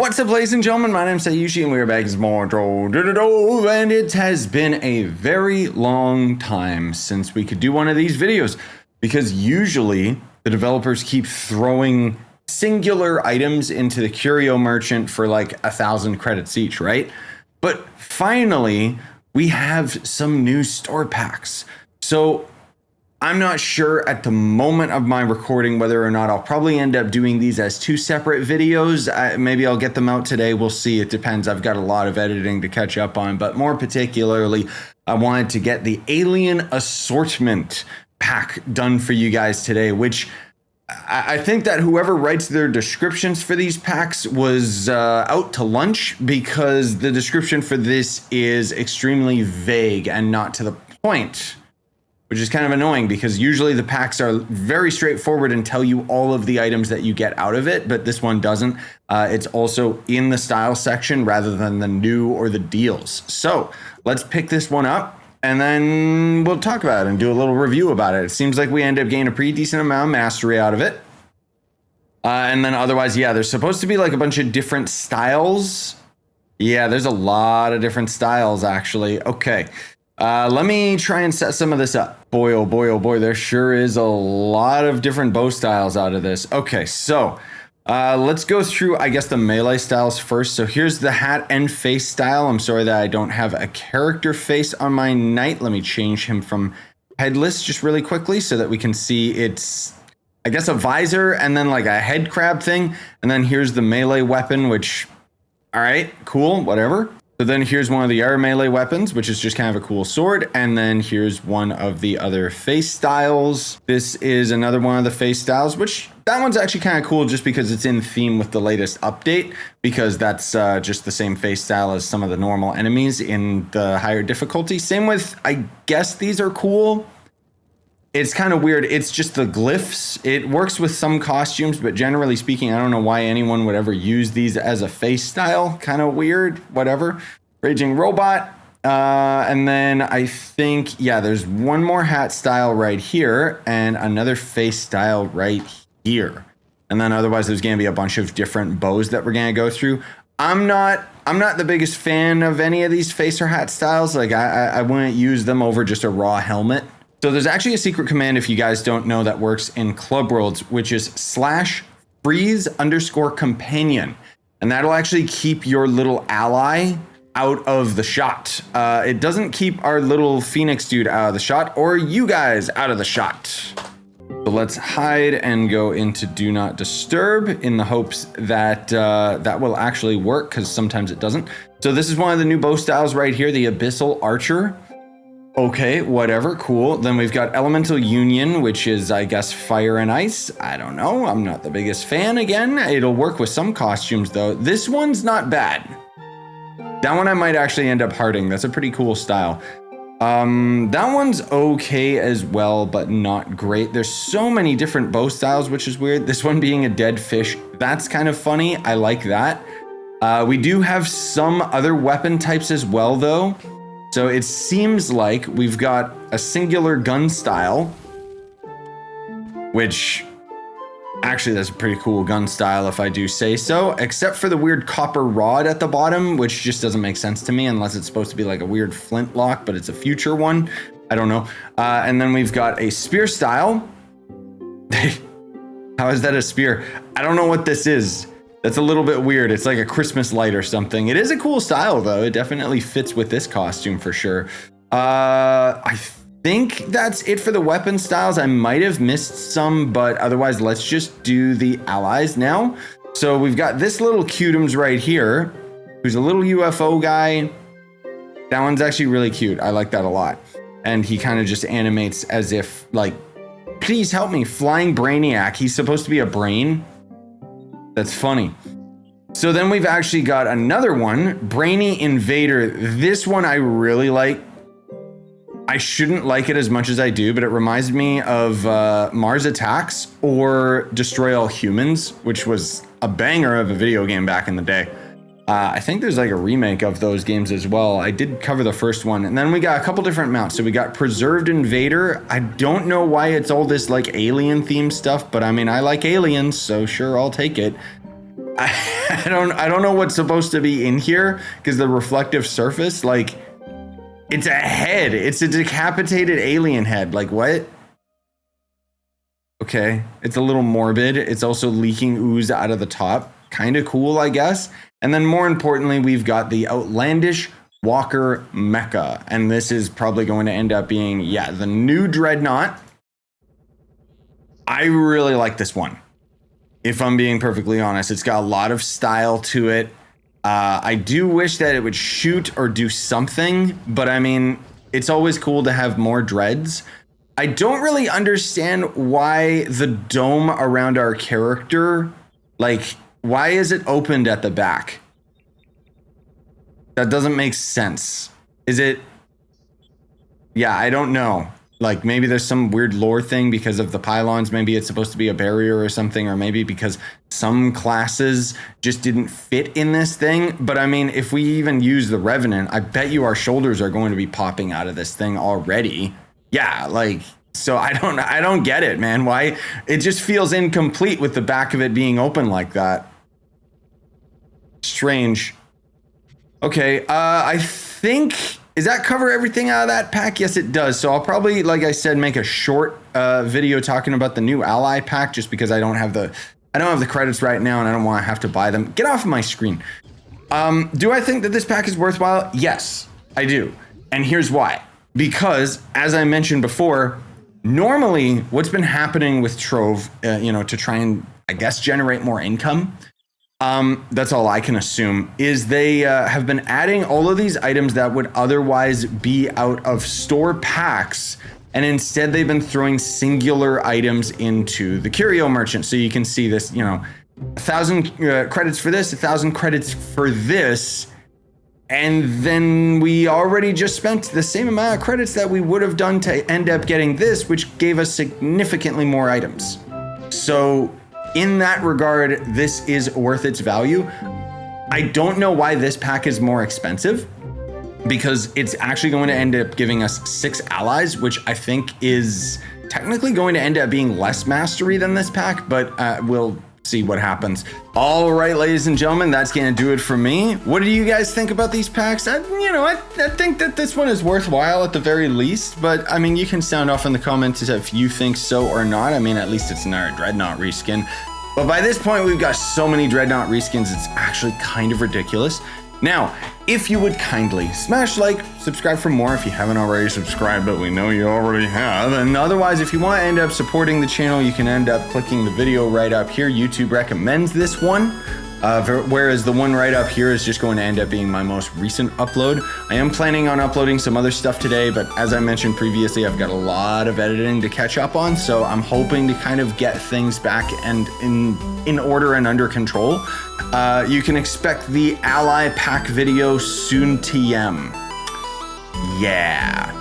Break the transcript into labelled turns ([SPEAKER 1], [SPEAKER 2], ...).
[SPEAKER 1] What's up, ladies and gentlemen? My name's Scyushi, and we're back as more Trove, and it has been a very long time since we could do one of these videos, because usually the developers keep throwing singular items into the curio merchant for like 1,000 credits each, right? But finally, we have some new store packs. So I'm not sure at the moment of my recording whether or not I'll probably end up doing these as two separate videos. Maybe I'll get them out today. We'll see. It depends. I've got a lot of editing to catch up on, but more particularly, I wanted to get the Alien Assortment pack done for you guys today, which I think that whoever writes their descriptions for these packs was out to lunch, because the description for this is extremely vague and not to the point, which is kind of annoying because usually the packs are very straightforward and tell you all of the items that you get out of it, but this one doesn't. It's also in the style section rather than the new or the deals. So let's pick this one up and then we'll talk about it and do a little review about it. It seems like we end up getting a pretty decent amount of mastery out of it. And then otherwise, yeah, there's supposed to be like a bunch of different styles. Yeah, there's a lot of different styles actually. Okay. Let me try and set some of this up. Boy, oh boy, oh boy, there sure is a lot of different bow styles out of this. Okay, so let's go through, I guess, the melee styles first. So here's the hat and face style. I'm sorry that I don't have a character face on my knight. Let me change him from headless just really quickly so that we can see it's, I guess, a visor and then like a head crab thing. And then here's the melee weapon, which, all right, cool, whatever. So then here's one of the other melee weapons, which is just kind of a cool sword. And then here's one of the other face styles. This is another one of the face styles, which that one's actually kind of cool just because it's in theme with the latest update, because that's just the same face style as some of the normal enemies in the higher difficulty. Same with, I guess these are cool. It's kind of weird. It's just the glyphs. It works with some costumes, but generally speaking, I don't know why anyone would ever use these as a face style. Kind of weird, whatever. Raging Robot. And then I think, yeah, there's one more hat style right here and another face style right here. And then otherwise there's going to be a bunch of different bows that we're going to go through. I'm not the biggest fan of any of these face or hat styles. Like I wouldn't use them over just a raw helmet. So there's actually a secret command, if you guys don't know, that works in Club Worlds, which is /freeze_companion. And that'll actually keep your little ally out of the shot. It doesn't keep our little Phoenix dude out of the shot, or you guys out of the shot. So let's hide and go into Do Not Disturb in the hopes that that will actually work, because sometimes it doesn't. So this is one of the new bow styles right here, the Abyssal Archer. Okay, whatever, cool. Then we've got Elemental Union, which is, I guess, fire and ice. I don't know, I'm not the biggest fan again. It'll work with some costumes though. This one's not bad. That one I might actually end up hearting. That's a pretty cool style. That one's okay as well, but not great. There's so many different bow styles, which is weird. This one being a dead fish, that's kind of funny. I like that. We do have some other weapon types as well though. So it seems like we've got a singular gun style, which actually that's a pretty cool gun style if I do say so, except for the weird copper rod at the bottom, which just doesn't make sense to me unless it's supposed to be like a weird flintlock, but it's a future one. I don't know. And then we've got a spear style. How is that a spear? I don't know what this is. That's a little bit weird. It's like a Christmas light or something. It is a cool style though. It definitely fits with this costume for sure. I think that's it for the weapon styles. I might have missed some, but otherwise let's just do the allies now. So we've got this little cutums right here, who's a little UFO guy. That one's actually really cute. I like that a lot. And he kind of just animates as if like, please help me, flying Brainiac. He's supposed to be a brain. That's funny. So then we've actually got another one, Brainy Invader. This one I really like. I shouldn't like it as much as I do, but it reminds me of Mars Attacks or Destroy All Humans, which was a banger of a video game back in the day. I think there's like a remake of those games as well. I did cover the first one. And then we got a couple different mounts. So we got Preserved Invader. I don't know why it's all this like alien themed stuff, but I mean, I like aliens, so sure, I'll take it. I don't know what's supposed to be in here because the reflective surface, like, it's a head. It's a decapitated alien head. Like, what? Okay, it's a little morbid. It's also leaking ooze out of the top. Kind of cool, I guess. And then more importantly, we've got the Outlandish Walker Mecha. And this is probably going to end up being, yeah, the new Dreadnought. I really like this one. If I'm being perfectly honest, it's got a lot of style to it. I do wish that it would shoot or do something, but I mean, it's always cool to have more dreads. I don't really understand why the dome around our character, like, why is it opened at the back? That doesn't make sense. Is it? Yeah, I don't know. Like, maybe there's some weird lore thing because of the pylons. Maybe it's supposed to be a barrier or something, or maybe because some classes just didn't fit in this thing. But I mean, if we even use the Revenant, I bet you our shoulders are going to be popping out of this thing already. Yeah, like, so I don't get it, man. Why? It just feels incomplete with the back of it being open like that. Strange. Okay, I think, does that cover everything out of that pack? Yes, it does. So I'll probably, like I said, make a short video talking about the new ally pack, just because I don't have the credits right now and I don't want to have to buy them. Get off of my screen. Do I think that this pack is worthwhile? Yes, I do. And here's why. Because, as I mentioned before, normally what's been happening with Trove, to try and, I guess, generate more income, that's all I can assume, is they have been adding all of these items that would otherwise be out of store packs, and instead they've been throwing singular items into the curio merchant. So you can see this, 1,000 credits for this, 1,000 credits for this, and then we already just spent the same amount of credits that we would have done to end up getting this, which gave us significantly more items. So in that regard, this is worth its value. I don't know why this pack is more expensive, because it's actually going to end up giving us 6 allies, which I think is technically going to end up being less mastery than this pack, but we'll see what happens. All right, ladies and gentlemen, that's gonna do it for me. What do you guys think about these packs? I think that this one is worthwhile at the very least, but I mean, you can sound off in the comments if you think so or not. I mean, at least it's another Dreadnought reskin. But by this point, we've got so many Dreadnought reskins, it's actually kind of ridiculous. Now, if you would kindly smash like, subscribe for more if you haven't already subscribed, but we know you already have. And otherwise, if you want to end up supporting the channel, you can end up clicking the video right up here. YouTube recommends this one, whereas the one right up here is just going to end up being my most recent upload. I am planning on uploading some other stuff today, but as I mentioned previously, I've got a lot of editing to catch up on, so I'm hoping to kind of get things back and in order and under control. You can expect the ally pack video soon, TM. Yeah.